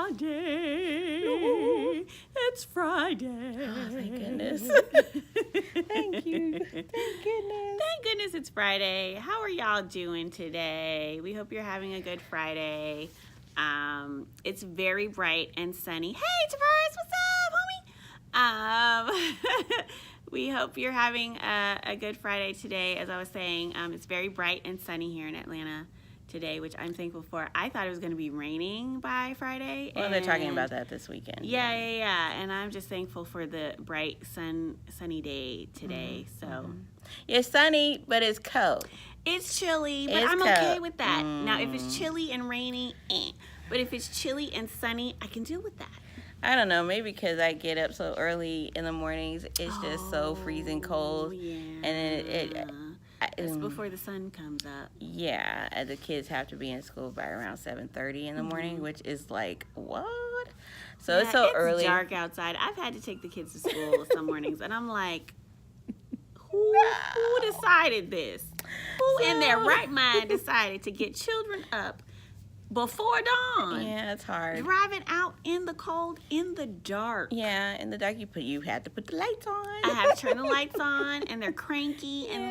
Friday. Ooh. It's Friday. Oh, thank goodness. Thank you. Thank goodness. Thank goodness it's Friday. How are y'all doing today? We hope you're having a good Friday. It's very bright and sunny. Hey, Tavares, what's up, homie? We hope you're having a good Friday today. As I was saying, it's very bright and sunny here in Atlanta today, which I'm thankful for. I thought it was going to be raining by Friday. Well, they're talking about that this weekend. Yeah. And I'm just thankful for the bright sunny day today. So it's sunny, but it's cold. it's chilly, but It's I'm cold. okay with that. Now, if it's chilly and rainy, but if it's chilly and sunny, I can deal with that. I don't know, maybe because I get up so early in the mornings, it's just so freezing cold. Yeah. And then it's before the sun comes up. Yeah, the kids have to be in school by around 7:30 in the morning, which is like, what? So it's so early. It's dark outside. I've had to take the kids to school some mornings, and I'm like, who decided this? Who in their right mind decided to get children up before dawn? Yeah, it's hard. Driving out in the cold, in the dark. Yeah, in the dark you had to put the lights on. I have to turn the lights on, and they're cranky, and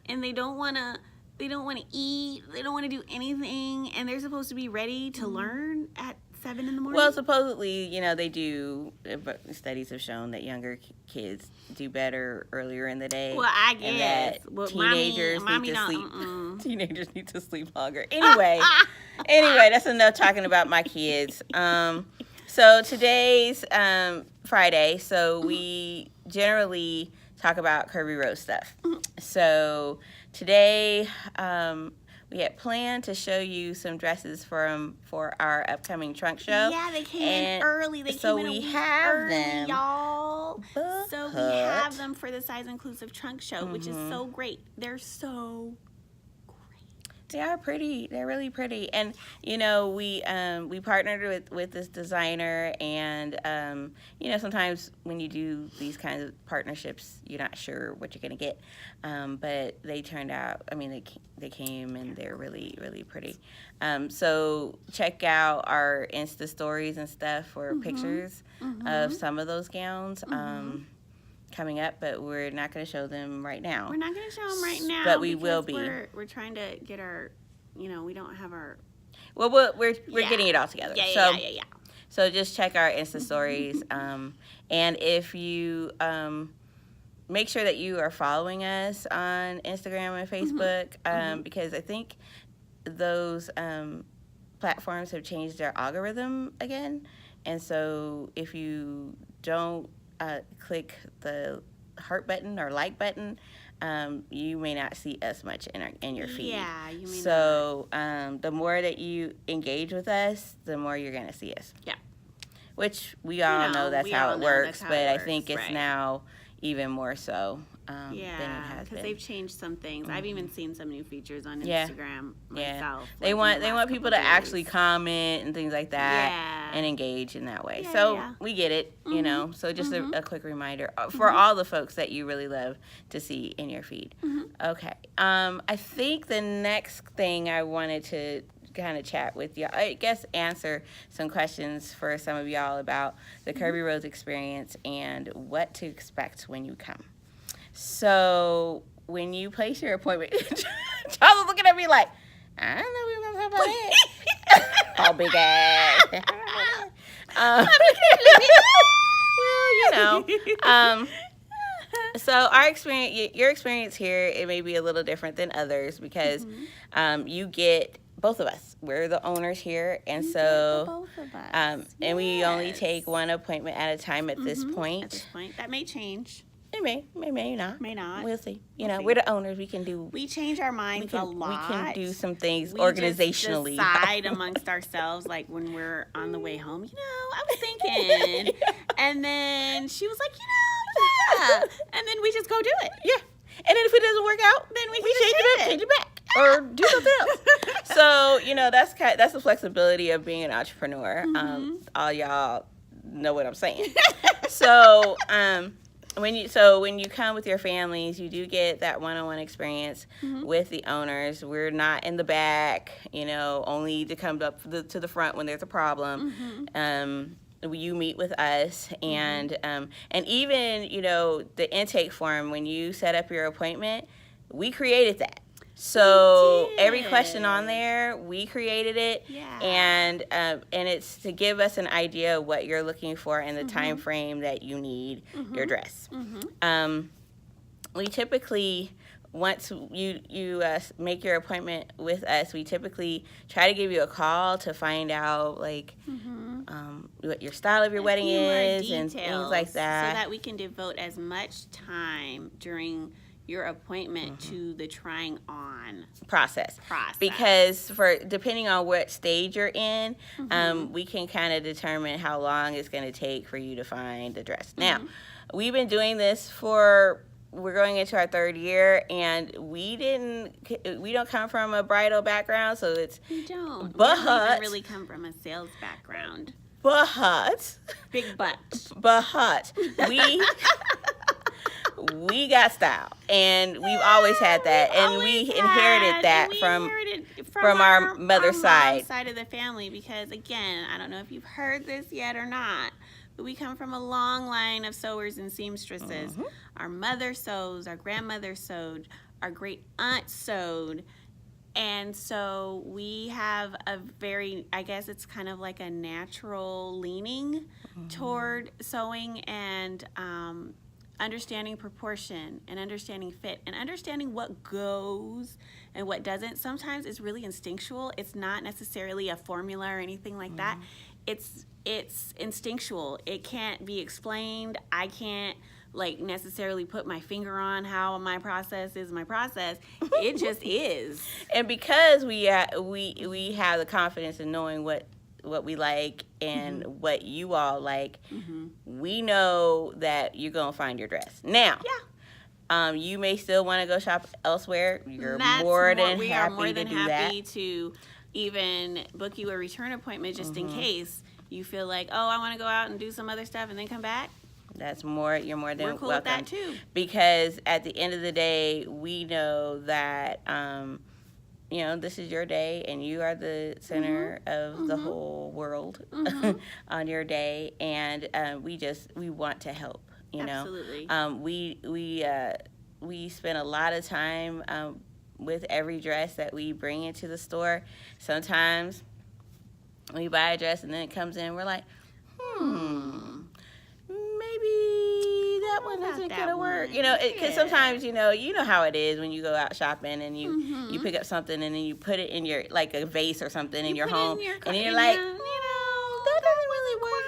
and they don't want to eat, they don't want to do anything, and they're supposed to be ready to learn at 7 in the morning. Well, supposedly, they do, studies have shown that younger kids do better earlier in the day. Well, I and guess. that Well, teenagers mommy need to don't, sleep. Teenagers need to sleep longer. Anyway, that's enough talking about my kids. So today's Friday, so we generally talk about Kirby Rose stuff. So today we had planned to show you some dresses for our upcoming trunk show. Yeah, they came in early. They so came in we a week have early, them. y'all. So we But- have them for the Size Inclusive Trunk Show, which is so great. They're so They are pretty. They're really pretty. And we partnered with this designer, and sometimes when you do these kinds of partnerships, you're not sure what you're gonna get. But they turned out. I mean, they came and they're really, really pretty. So check out our Insta stories and stuff for pictures of some of those gowns. Coming up, but we're not going to show them right now. We're not going to show them right now, but we will be. We're trying to get our, we don't have our. Well, we're getting it all together. Yeah. So just check our Insta stories, and if you make sure that you are following us on Instagram and Facebook, because I think those platforms have changed their algorithm again, and so if you don't click the heart button or like button, you may not see us much in your feed. Yeah, you may so the more that you engage with us, the more you're going to see us. Yeah. Which we all know that's how it works, but I think it's right. now even more so than it has because been. they've changed some things. I've even seen some new features on Yeah. Instagram Yeah. myself. They like, want people to actually comment and things like that. Yeah. And engage in that way. Yeah, So yeah. we get it, So just a quick reminder for all the folks that you really love to see in your feed. Okay. I think the next thing I wanted to kind of chat with y'all, I guess answer some questions for some of y'all about the Kirby Rose experience and what to expect when you come. So when you place your appointment, Charles is looking at me like, I don't know we were going to talk about that. All big ass. So our experience, your experience here, it may be a little different than others because you get both of us. We're the owners here, and so both of us. and we only take one appointment at a time at this point. At this point, that may change. It may not. May not. We'll see. We'll see. We're the owners. We can do. We change our minds a lot. We can do some things We organizationally. just decide amongst ourselves, like when we're on the way home. I was thinking, and then she was like, yeah, and then we just go do it. Yeah. And then if it doesn't work out, Then we change it back, or do something else. So that's the flexibility of being an entrepreneur. All y'all know what I'm saying. So when you come with your families, you do get that one-on-one experience with the owners. We're not in the back, only to come up to the front when there's a problem. You meet with us, and even the intake form, when you set up your appointment, we created that. So every question on there, we created it, and it's to give us an idea of what you're looking for and the time frame that you need your dress. We typically, once you make your appointment with us, we typically try to give you a call to find out what your style of your wedding is and things like that, so that we can devote as much time during your appointment to the trying on process. Because depending on what stage you're in, we can kind of determine how long it's going to take for you to find the dress. Now, we've been doing this we're going into our 3rd year, and we don't come from a bridal background, so we don't. But we don't even really come from a sales background. Big but we got style, and we've always had that, and we inherited that from our mother's side of the family. Because again, I don't know if you've heard this yet or not, but we come from a long line of sewers and seamstresses. Our mother sews, our grandmother sewed, our great aunt sewed. And so we have a very, I guess it's kind of like a natural leaning toward sewing and understanding proportion and understanding fit and understanding what goes and what doesn't. Sometimes it's really instinctual. It's not necessarily a formula or anything like that. It's instinctual. It can't be explained. I can't necessarily put my finger on how my process is my process. It just is. And because we have the confidence in knowing what we like and what you all like, we know that you're going to find your dress. Now, you may still want to go shop elsewhere. You're more than happy to even book you a return appointment just in case you feel like, oh, I want to go out and do some other stuff and then come back. You're more than We're cool welcome. With that too. Because at the end of the day, we know that this is your day, and you are the center of the whole world on your day, and we want to help. Absolutely. We spend a lot of time with every dress that we bring into the store. Sometimes we buy a dress and then it comes in, we're like, maybe that one isn't gonna work. Because sometimes you know how it is when you go out shopping and you pick up something and then you put it in your a vase or something in your home, and you're like, that doesn't really work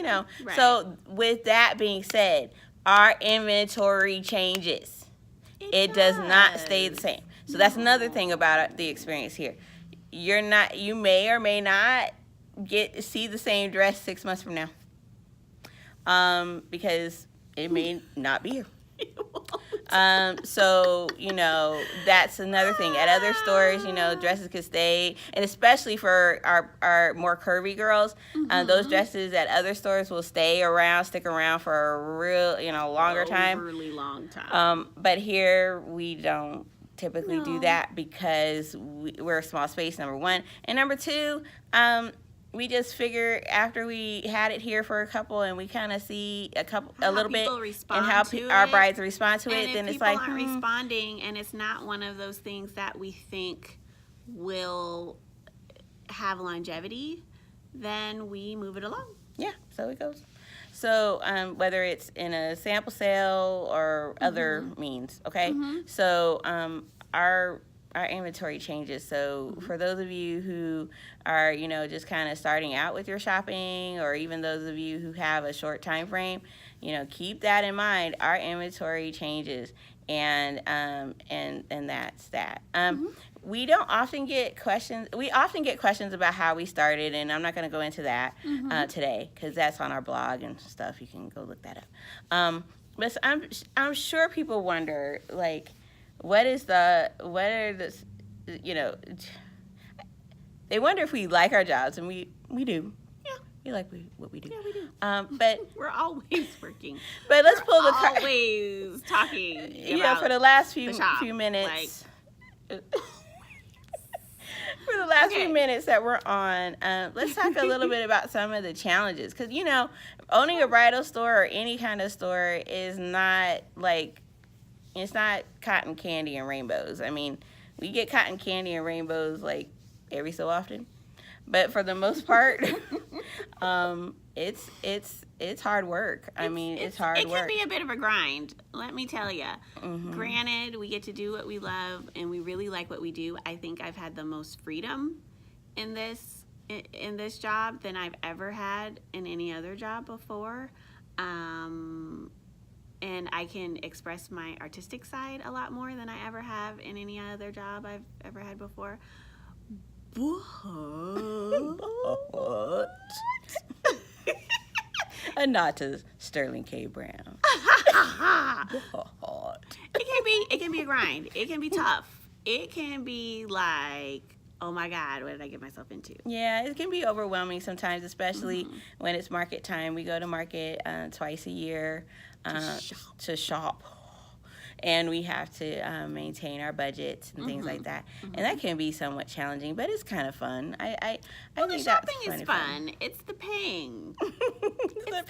out. Right. So with that being said, our inventory changes. It does not stay the same. So that's another thing about the experience here. You may or may not see the same dress 6 months from now. Because it may not be here. So, that's another thing. At other stores, dresses could stay, and especially for our more curvy girls, those dresses at other stores will stick around for a real, longer time. Overly long time. But here we don't typically do that because we're a small space, number one. And number two, we just figure after we had it here for a couple and we kind of see a little bit and how our brides respond to it, then it's like, people aren't responding and it's not one of those things that we think will have longevity, then we move it along. Yeah, so it goes. So whether it's in a sample sale or other means, okay? So our inventory changes. So for those of you who are, just kind of starting out with your shopping, or even those of you who have a short time frame, keep that in mind. Our inventory changes, and that's that. We don't often get questions. We often get questions about how we started, and I'm not going to go into that today because that's on our blog and stuff. You can go look that up. But I'm sure people wonder, they wonder if we like our jobs, and we do. We like what we do. Yeah, we do. But We're always working. but let's pull the always talking. For the last few shop, minutes. For the last few minutes that we're on, let's talk a little bit about some of the challenges. Because, you know, owning a bridal store or any kind of store is not like, it's not cotton candy and rainbows. I mean, we get cotton candy and rainbows like every so often. But for the most part, it's hard work. I mean, it's hard work. It can be a bit of a grind, let me tell you. Granted, we get to do what we love, and we really like what we do. I think I've had the most freedom in this job than I've ever had in any other job before. And I can express my artistic side a lot more than I ever have in any other job I've ever had before. But a nod to Sterling K. Brown. It can be a grind. It can be tough. It can be like, oh my God, what did I get myself into? Yeah, it can be overwhelming sometimes, especially when it's market time. We go to market twice a year to shop. And we have to maintain our budgets and things like that. And that can be somewhat challenging, but it's kind of fun. I think the shopping is fun. It's the paying. It's the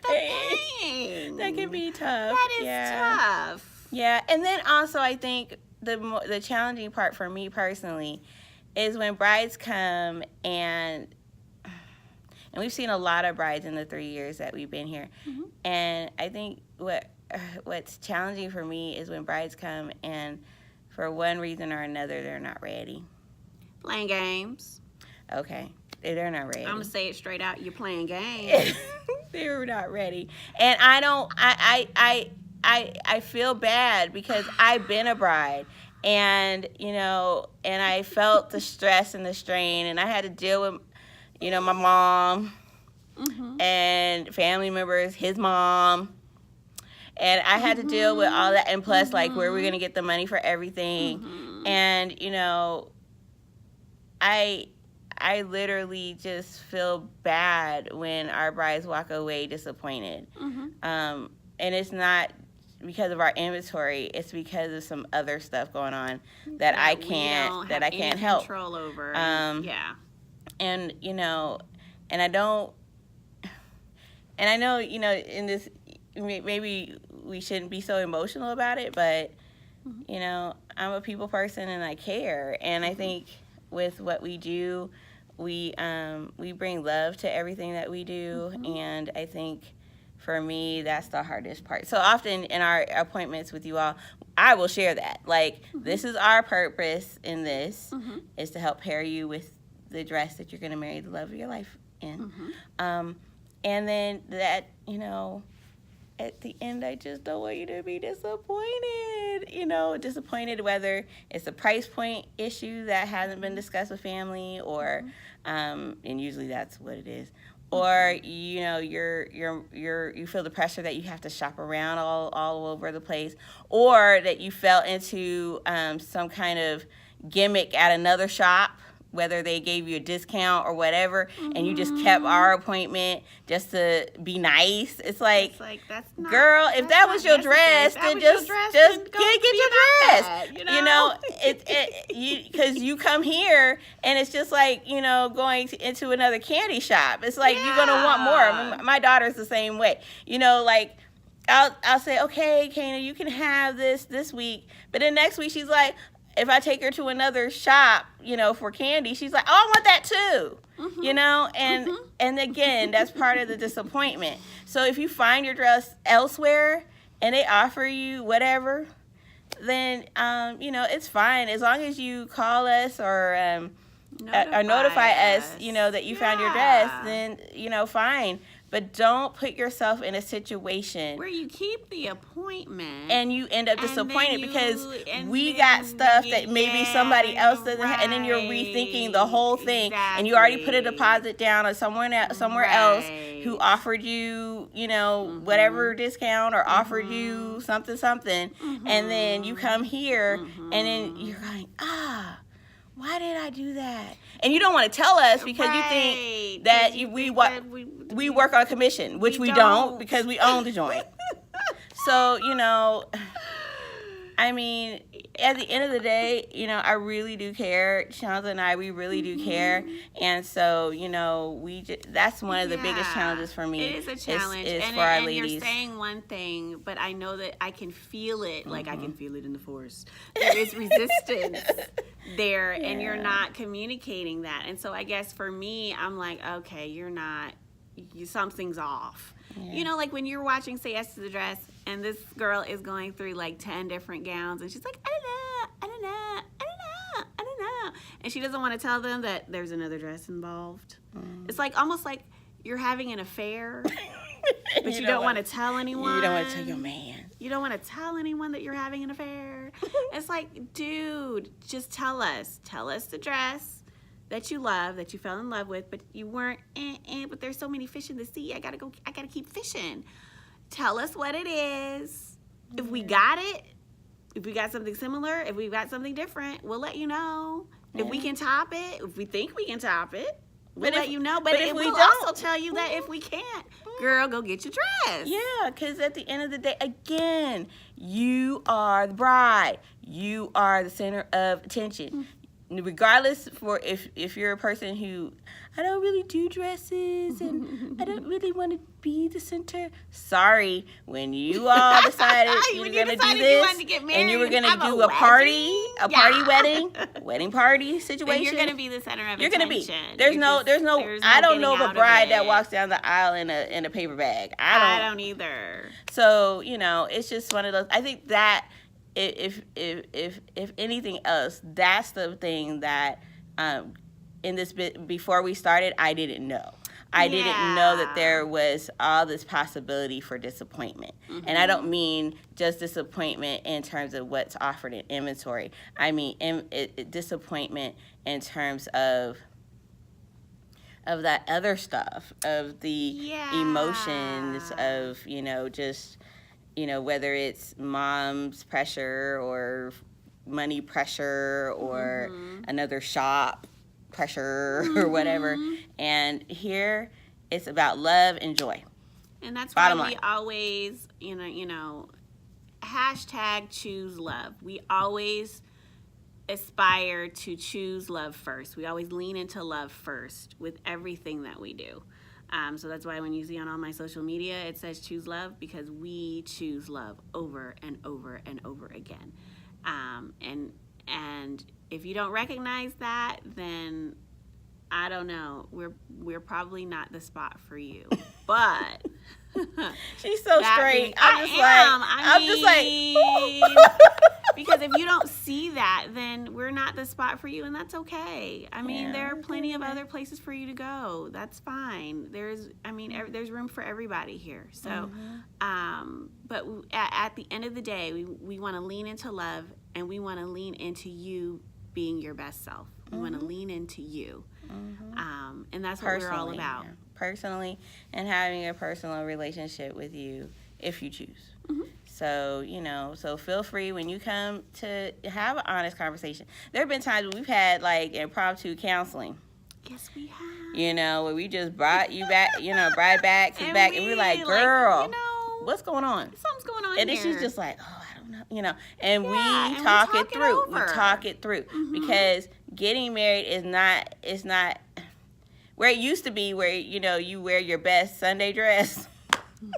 paying. That can be tough. That is tough. Yeah, and then also I think the challenging part for me personally is when brides come and we've seen a lot of brides in the 3 years that we've been here. And I think what's challenging for me is when brides come and for one reason or another they're not ready. Playing games. Okay, they're not ready. I'm gonna say it straight out. You're playing games. They're not ready, and I feel bad because I've been a bride, and you know, and I felt the stress and the strain, and I had to deal with, you know, my mom and family members, his mom. And I had to deal with all that, and plus, like, where we're going to get the money for everything. And, you know, I literally just feel bad when our brides walk away disappointed. And it's not because of our inventory. It's because of some other stuff going on that I can't help. Control over. Yeah. And, you know, and I know, you know, in this, maybe we shouldn't be so emotional about it, but you know, I'm a people person and I care, and I think with what we do, we bring love to everything that we do, and I think for me that's the hardest part. So often in our appointments with you all, I will share that, like, this is our purpose in this is to help pair you with the dress that you're going to marry the love of your life in. And then that, you know, at the end, I just don't want you to be disappointed. You know, disappointed whether it's a price point issue that hasn't been discussed with family, or, and usually that's what it is, or you know, you feel the pressure that you have to shop around all over the place, or that you fell into some kind of gimmick at another shop, whether they gave you a discount or whatever, and you just kept our appointment just to be nice. It's like that's not, girl, if that was your dress, then just get your dress. You know, because you come here and it's just like, you know, going into another candy shop. It's like you're gonna want more. I mean, my daughter's the same way. You know, like I'll say, okay, Kana, you can have this week, but then next week she's like, if I take her to another shop, you know, for candy, she's like, oh, I want that too, you know? And again, that's part of the disappointment. So if you find your dress elsewhere and they offer you whatever, then, you know, it's fine. As long as you call us or notify us, you know, that you found your dress, then, you know, fine. But don't put yourself in a situation where you keep the appointment and you end up disappointed because we got stuff that maybe somebody else doesn't have, and then you're rethinking the whole thing, and you already put a deposit down on somewhere else who offered you, you know, whatever discount or offered you something, and then you come here and then you're going, why did I do that? And you don't want to tell us because you think that we work on commission, which we don't because we own the joint. So, you know, I mean, at the end of the day, you know, I really do care. Shanza and I, we really do care. And so, you know, that's one of the biggest challenges for me. It is a challenge. Is and for our and ladies. You're saying one thing, but I know that I can feel it. Like I can feel it in the force. There is resistance there, and you're not communicating that. And so I guess for me, I'm like, okay, something's off. Yeah. You know, like when you're watching Say Yes to the Dress, and this girl is going through like 10 different gowns, and she's like, I don't know. And she doesn't want to tell them that there's another dress involved. It's like almost like you're having an affair, but you don't want to tell anyone. You don't want to tell your man. You don't want to tell anyone that you're having an affair. It's like, dude, just tell us. Tell us the dress that you love, that you fell in love with, but you weren't, but there's so many fish in the sea. I gotta keep fishing. Tell us what it is. If we got it, if we got something similar, if we've got something different, we'll let you know. If we can top it, if we think we can top it, we'll let you know. But if we'll also tell you that if we can't, girl, go get your dress. Yeah, because at the end of the day, again, you are the bride. You are the center of attention. Regardless for if you're a person who, I don't really do dresses and I don't really want to be the center. Sorry, when you all decided you were going to do this and you were going to do a party wedding party situation. Then you're going to be the center of attention. You're going to be. There's no I don't know of a bride that walks down the aisle in a paper bag. I don't either. So, you know, it's just one of those. I think that if anything else, that's the thing that in this bit before we started, I didn't know. I didn't know that there was all this possibility for disappointment. And I don't mean just disappointment in terms of what's offered in inventory. I mean disappointment in terms of that other stuff, of the emotions of, you know, just, you know, whether it's mom's pressure or money pressure or another shop pressure or whatever. And here it's about love and joy. And that's why we always, you know, hashtag choose love. We always aspire to choose love first. We always lean into love first with everything that we do. So that's why when you see on all my social media, it says choose love, because we choose love over and over and over again. And if you don't recognize that, then I don't know. We're probably not the spot for you. But she's so straight. I'm just like because if you don't see that, then we're not the spot for you, and that's okay. I mean, there are plenty of other places for you to go. That's fine. There's room for everybody here. So, but at the end of the day, we want to lean into love, and we want to lean into you being your best self. We want to lean into you, and that's what we're all about. Yeah. Personally, and having a personal relationship with you if you choose. So, you know, so feel free when you come to have an honest conversation. There have been times when we've had like impromptu counseling. Yes, we have. You know, where we just brought you back, you know, bride back to back, and we're like, girl, you know, what's going on? Something's going on and here. And she's just like, oh, I don't know, you know, and we talk it through. We talk it through because getting married is not where it used to be, where, you know, you wear your best Sunday dress.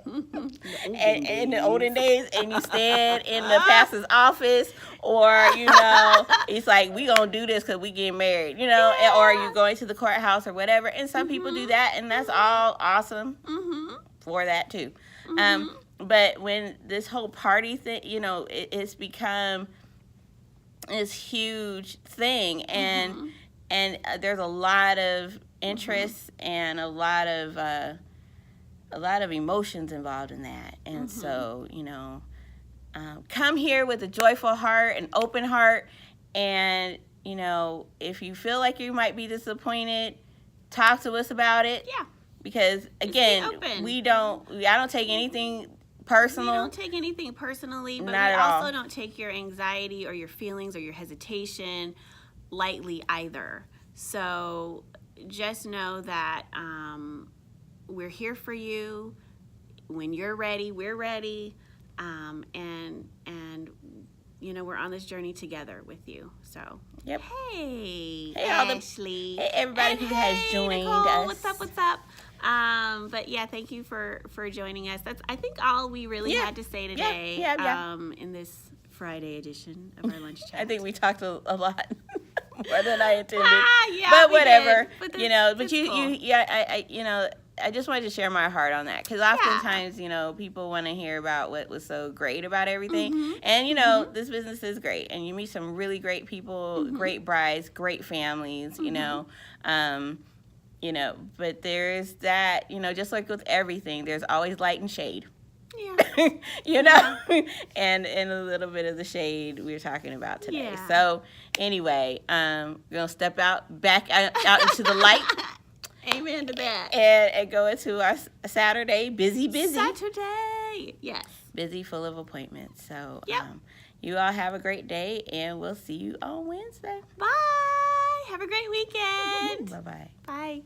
And in the olden days, and you stand in the pastor's office, or, you know, it's like, we gonna do this because we get married, you know, or you going to the courthouse or whatever. And some people do that, and that's all awesome for that too. But when this whole party thing, you know, it's become this huge thing, and there's a lot of interest and a lot of emotions involved in that. And so, you know, come here with a joyful heart, an open heart, and, you know, if you feel like you might be disappointed, talk to us about it. Yeah. Because again, I don't take anything personal. We don't take anything personally, but Not we at also all. don't take your anxiety or your feelings or your hesitation lightly either. So just know that we're here for you. When you're ready, we're ready. And you know, we're on this journey together with you. So, Yep. Hey, all the- Ashley. Hey, everybody And who has hey, joined Nicole, us. What's up? What's up? But yeah, thank you for joining us. That's, I think, all we really Yeah. had to say today. Yeah. In this Friday edition of our lunch chat. I think we talked a lot more than I intended. Yeah, but we whatever, did. But you know. But that's you, cool. I, you know, I just wanted to share my heart on that because oftentimes, you know, people want to hear about what was so great about everything, Mhm. and you know, this business is great, and you meet some really great people, Mhm. great brides, great families, you know. You know, but there is that, you know, just like with everything, there's always light and shade. Yeah. You know, and a little bit of the shade we're talking about today. Yeah. So anyway, we're gonna step back out into the light Amen to that. and go into our Saturday busy, Saturday. Yes. busy, full of appointments. So Yep. you all have a great day, and we'll see you on Wednesday. Bye. Have a great weekend. Bye bye. Bye.